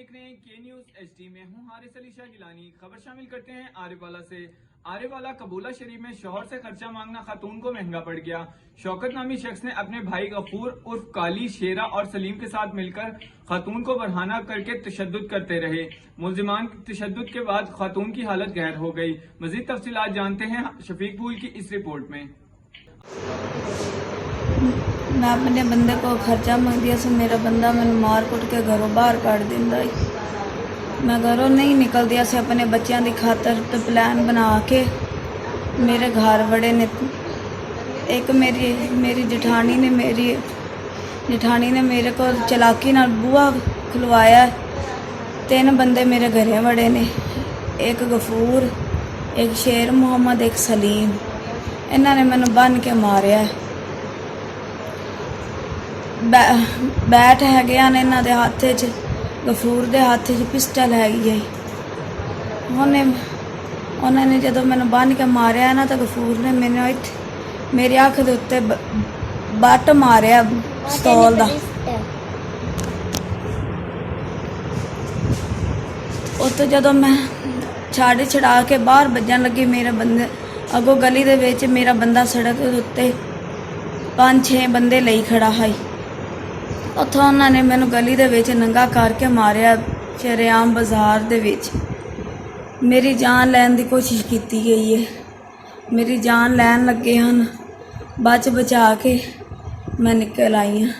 देख रहे हैं के न्यूज एचडी में हूं हारिस अली शाह गिलानी। खबर शामिल करते हैं आरेवाला से। आरेवाला कबूला शरीफ में शौहर से खर्चा मांगना खातून को महंगा पड़ गया। शौकत नामी शख्स ने अपने भाई गफूर उर्फ काली, शेरा और सलीम के साथ मिलकर खातून को बरहाना करके तशद्दुद करते रहे। मुलजिमान तशद्दुद के बाद खातून की हालत गहर हो गई। मजीद तफसीलात जानते हैं शफीक भूल की इस रिपोर्ट में। मैं अपने बंदे को खर्चा मंग दिया से मेरा बंदा मैंने मार कुट के घरों बाहर काट दिंदा। मैं घरों नहीं निकल दिया से अपने बच्चों की खातर तो प्लान बना के मेरे घर बड़े ने। एक मेरी जेठानी ने मेरे को चलाकी नाल बूहा खुलवाया। 3 बंदे मेरे घरे बड़े ने, एक गफूर, एक शेर मोहम्मद, एक सलीम। इन्होंने मैनू बन के मारिया। बैट है इन्हों के हाथ च, गफूर के हाथ च पिस्टल हैगी है। उन्होंने जो मैंने बन के मारिया ना तो गफूर ने मैंने मेरी अख के उत्ते बट मारिया पिस्तौल का। उतो जो मैं छड़ा के बाहर बजन लगी, मेरे बंदे अगों गली दे विच मेरा बंदा सड़क के उत्ते 5-6 बंदे लई खड़ा है। उतों उन्होंने मैनू गली दे विच नंगा करके मारिया शरेआम बाजार दे विच। मेरी जान लैन की कोशिश की गई है। मेरी जान लैन लगे हैं, बच बचा के मैं निकल आई हाँ।